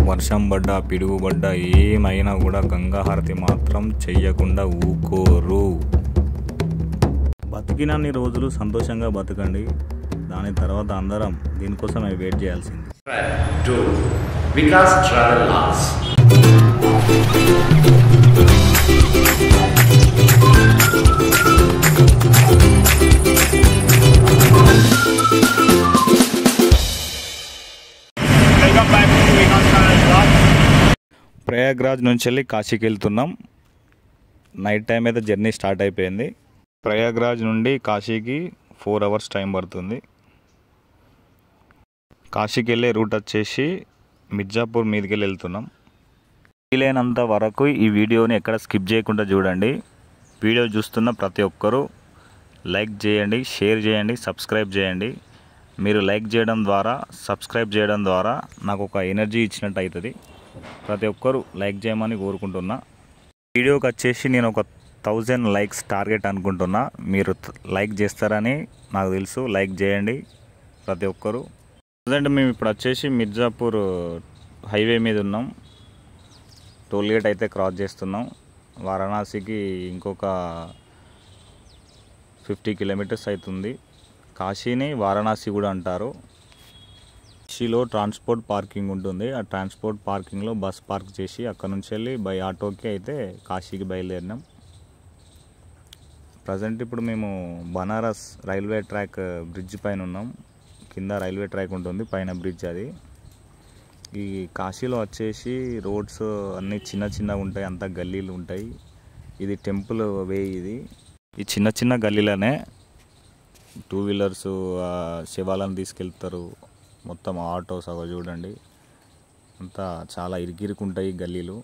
వర్షం పడ్డా పిడుగు పడ్డా ఏమైనా కూడా గంగా హారతి మాత్రం చెయ్యకుండా ఊకోరు. బతికినన్ని రోజులు సంతోషంగా బతకండి, దాని తర్వాత అందరం దీనికోసమే వెయిట్ చేయాల్సింది. Vikas travel logs. ప్రయాగ్రాజ్ నుంచి వెళ్ళి కాశీకి వెళ్తున్నాం. నైట్ టైం అయితే జర్నీ స్టార్ట్ అయిపోయింది. ప్రయాగ్రాజ్ నుండి కాశీకి 4 hours టైం పడుతుంది. కాశీకి వెళ్ళే రూట్ వచ్చేసి మిర్జాపూర్ మీదకి వెళ్తున్నాం. వీలైనంత వరకు ఈ వీడియోని ఎక్కడ స్కిప్ చేయకుండా చూడండి. వీడియో చూస్తున్న ప్రతి ఒక్కరూ లైక్ చేయండి, షేర్ చేయండి, సబ్స్క్రైబ్ చేయండి. మీరు లైక్ చేయడం ద్వారా, సబ్స్క్రైబ్ చేయడం ద్వారా నాకు ఒక ఎనర్జీ ఇచ్చినట్టు అవుతుంది. ప్రతి ఒక్కరూ లైక్ చేయమని కోరుకుంటున్నా. వీడియోకి వచ్చేసి నేను ఒక 1000 likes టార్గెట్ అనుకుంటున్నా. మీరు లైక్ చేస్తారని నాకు తెలుసు. లైక్ చేయండి ప్రతి ఒక్కరూ. ప్రజెంట్ మేము ఇప్పుడు వచ్చేసి మిర్జాపూర్ హైవే మీద ఉన్నాం. టోల్గేట్ అయితే క్రాస్ చేస్తున్నాం. వారణాసికి ఇంకొక 50 kilometers అవుతుంది. కాశీని వారణాసి కూడా అంటారు. కాశీలో ట్రాన్స్పోర్ట్ పార్కింగ్ ఉంటుంది. ఆ ట్రాన్స్పోర్ట్ పార్కింగ్లో బస్ పార్క్ చేసి అక్కడ నుంచి వెళ్ళి బై ఆటోకి అయితే కాశీకి బయలుదేరినాం. ప్రజెంట్ ఇప్పుడు మేము బనారస్ రైల్వే ట్రాక్ బ్రిడ్జ్ పైన ఉన్నాం. కింద రైల్వే ట్రాక్ ఉంటుంది, పైన బ్రిడ్జ్ అది. ఈ కాశీలో వచ్చేసి రోడ్స్ అన్నీ చిన్న చిన్నగా ఉంటాయి, అంతా గల్లీలు ఉంటాయి. ఇది టెంపుల్ వే. ఇది ఈ చిన్న చిన్న గల్లీలోనే 2 wheelers శివాలను తీసుకెళ్తారు. మొత్తం ఆటోస్ అవి చూడండి, అంతా చాలా ఇరుకిరుకుంటాయి గల్లీలు.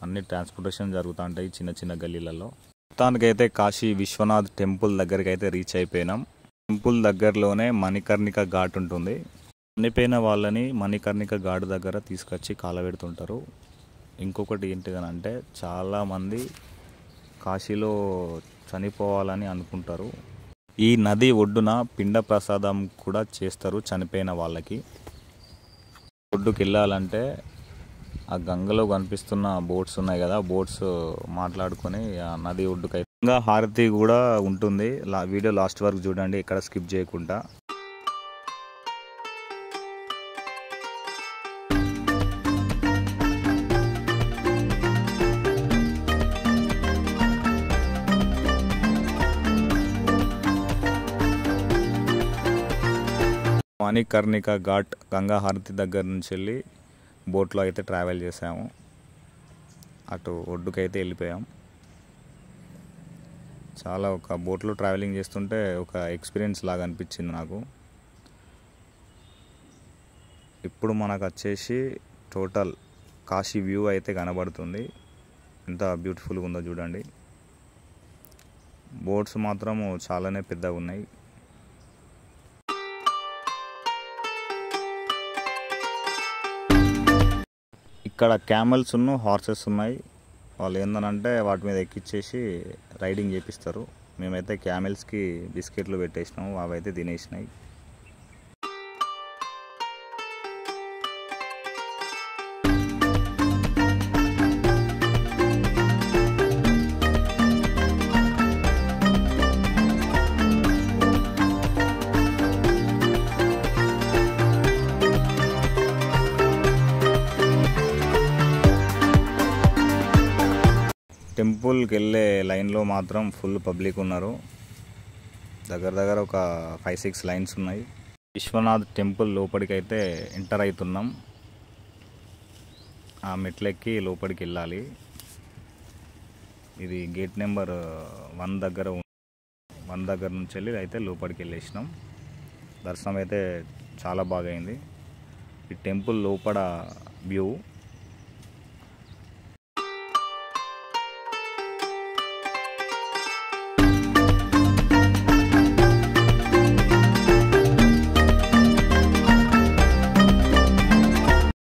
అన్ని ట్రాన్స్పోర్టేషన్ జరుగుతూ ఉంటాయి చిన్న చిన్న గల్లీలలో. మొత్తానికైతే కాశీ విశ్వనాథ్ టెంపుల్ దగ్గరికి అయితే రీచ్ అయిపోయినాం. టెంపుల్ దగ్గరలోనే మణికర్ణిక ఘాట్ ఉంటుంది. చనిపోయిన వాళ్ళని మణికర్ణిక ఘాట్ దగ్గర తీసుకొచ్చి కాలబెడుతుంటారు. ఇంకొకటి ఏంటిదనంటే చాలామంది కాశీలో చనిపోవాలని అనుకుంటారు. ఈ నది ఒడ్డున పిండ ప్రసాదం కూడా చేస్తారు చనిపోయిన వాళ్ళకి. ఒడ్డుకి వెళ్ళాలంటే ఆ గంగలో కనిపిస్తున్న బోట్స్ ఉన్నాయి కదా, బోట్స్ మాట్లాడుకొని ఆ నది ఒడ్డుకైతే గంగా హారతి కూడా ఉంటుంది. వీడియో లాస్ట్ వరకు చూడండి, ఎక్కడ స్కిప్ చేయకుండా. మణికర్ణిక ఘాట్ గంగా హారతి దగ్గర నుంచి వెళ్ళి బోట్లో అయితే ట్రావెల్ చేసాము. అటు ఒడ్డుకైతే వెళ్ళిపోయాం. చాలా ఒక బోట్లో ట్రావెలింగ్ చేస్తుంటే ఒక ఎక్స్పీరియన్స్ లాగా అనిపించింది నాకు. ఇప్పుడు మనకు వచ్చేసి టోటల్ కాశీ వ్యూ అయితే కనబడుతుంది. ఎంత బ్యూటిఫుల్గా ఉందో చూడండి. బోట్స్ మాత్రం చాలానే పెద్దగా ఉన్నాయి. ఇక్కడ క్యామెల్స్ హార్సెస్ ఉన్నాయి. వాళ్ళు ఏందనంటే వాటి మీద ఎక్కిచ్చేసి రైడింగ్ చేపిస్తారు. మేమైతే క్యామెల్స్కి బిస్కెట్లు పెట్టేసినాము, అవి అయితే తినేసినాయి. టెంపుల్కి వెళ్ళే లైన్లో మాత్రం ఫుల్ పబ్లిక్ ఉన్నారు. దగ్గర ఒక 5-6 లైన్స్ ఉన్నాయి. విశ్వనాథ్ టెంపుల్ లోపలికి అయితే ఎంటర్ అవుతున్నాం. ఆ మెట్లెక్కి లోపలికి వెళ్ళాలి. ఇది గేట్ నెంబర్ 1 దగ్గర నుంచి వెళ్ళి అయితే లోపలికి వెళ్ళేసినాం. దర్శనం అయితే చాలా బాగా అయింది. ఈ టెంపుల్ లోపల వ్యూ.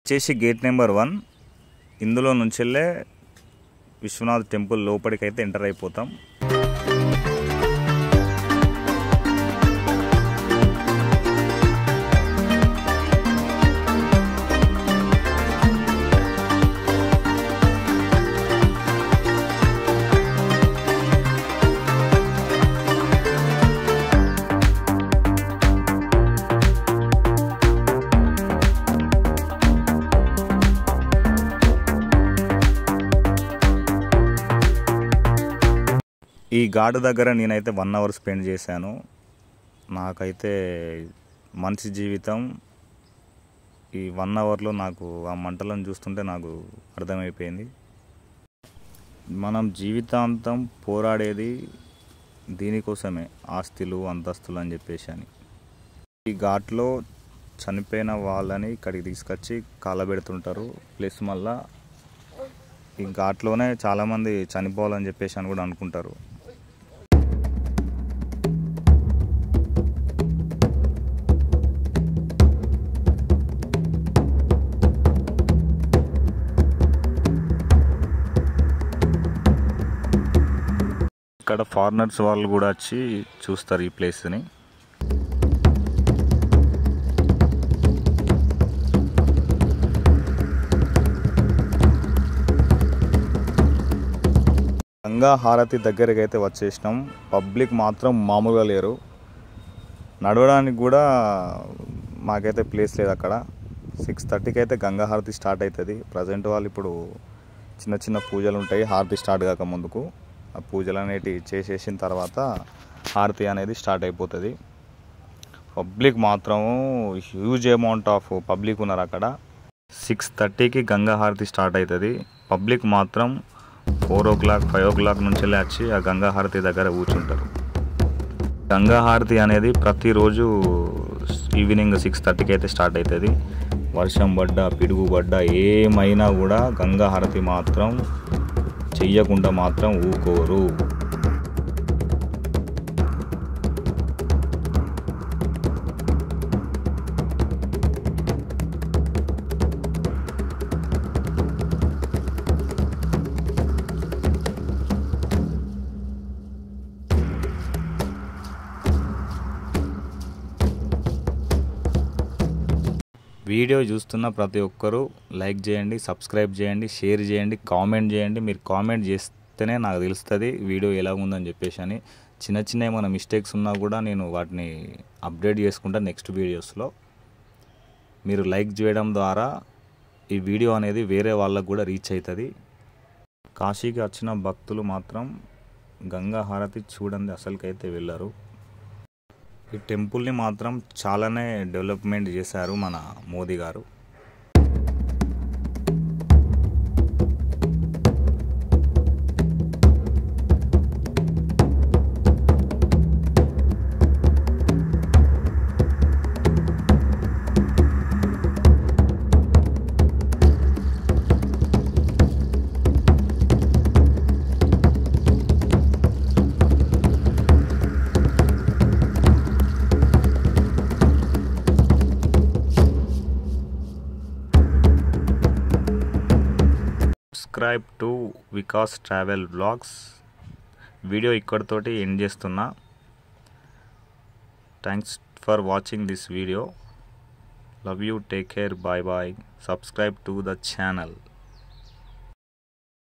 వచ్చేసి గేట్ నెంబర్ 1. ఇందులో నుంచి వెళ్ళే విశ్వనాథ్ టెంపుల్ లోపలికైతే ఎంటర్ అయిపోతాం. ఈ ఘాట్ దగ్గర నేనైతే 1 అవర్ స్పెండ్ చేశాను. నాకైతే మనిషి జీవితం ఈ 1 అవర్లో నాకు ఆ మంటలను చూస్తుంటే నాకు అర్థమైపోయింది. మనం జీవితాంతం పోరాడేది దీనికోసమే, ఆస్తులు అంతస్తులు అని చెప్పేసి అని. ఈ ఘాట్లో చనిపోయిన వాళ్ళని ఇక్కడికి తీసుకొచ్చి కాలబెడుతుంటారు. ప్లస్ మళ్ళా ఈ ఘాట్లోనే చాలామంది చనిపోవాలని చెప్పేసి అని కూడా అనుకుంటారు. ఇక్కడ ఫారినర్స్ వాళ్ళు కూడా వచ్చి చూస్తారు ఈ ప్లేస్ని. గంగా హారతి దగ్గరికి అయితే వచ్చేసినాం. పబ్లిక్ మాత్రం మామూలుగా లేరు. నడవడానికి కూడా మాకైతే ప్లేస్ లేదు అక్కడ. 6:30కి అయితే గంగా హారతి స్టార్ట్ అవుతుంది. ప్రజెంట్ వాళ్ళు ఇప్పుడు చిన్న చిన్న పూజలు ఉంటాయి హారతి స్టార్ట్ కాక ముందుకు. ఆ పూజలు అనేటివి చేసేసిన తర్వాత హారతి అనేది స్టార్ట్ అయిపోతుంది. పబ్లిక్ మాత్రం హ్యూజ్ అమౌంట్ ఆఫ్ పబ్లిక్ ఉన్నారు అక్కడ. 6:30కి గంగా హారతి స్టార్ట్ అవుతుంది. పబ్లిక్ మాత్రం 4 o'clock 5 o'clock నుంచి వచ్చి ఆ గంగా హారతి దగ్గర కూర్చుంటారు. గంగా హారతి అనేది ప్రతిరోజు ఈవినింగ్ 6:30కి అయితే స్టార్ట్ అవుతుంది. వర్షం పడ్డా పిడుగు పడ్డా ఏమైనా కూడా గంగా హారతి మాత్రం చెయ్యకుండా మాత్రం ఊకోరు. వీడియో చూస్తున్న ప్రతి ఒక్కరూ లైక్ చేయండి, సబ్స్క్రైబ్ చేయండి, షేర్ చేయండి, కామెంట్ చేయండి. మీరు కామెంట్ చేస్తేనే నాకు తెలుస్తుంది వీడియో ఎలా ఉందని చెప్పేసి అని. చిన్న చిన్న ఏమైనా మిస్టేక్స్ ఉన్నా కూడా నేను వాటిని అప్డేట్ చేసుకుంటా నెక్స్ట్ వీడియోస్లో. మీరు లైక్ చేయడం ద్వారా ఈ వీడియో అనేది వేరే వాళ్ళకు కూడా రీచ్ అవుతుంది. కాశీకి వచ్చిన భక్తులు మాత్రం గంగా హారతి చూడండి అసలుకైతే వెళ్ళరు. ఈ టెంపుల్ని మాత్రం చాలానే డెవలప్మెంట్ చేశారు మన మోదీ గారు. Subscribe to Vikas travel vlogs. Video ఇక్కడితోటి ఎండ్ చేస్తున్నా. Thanks for watching this video. Love you, take care, bye bye. Subscribe to the channel.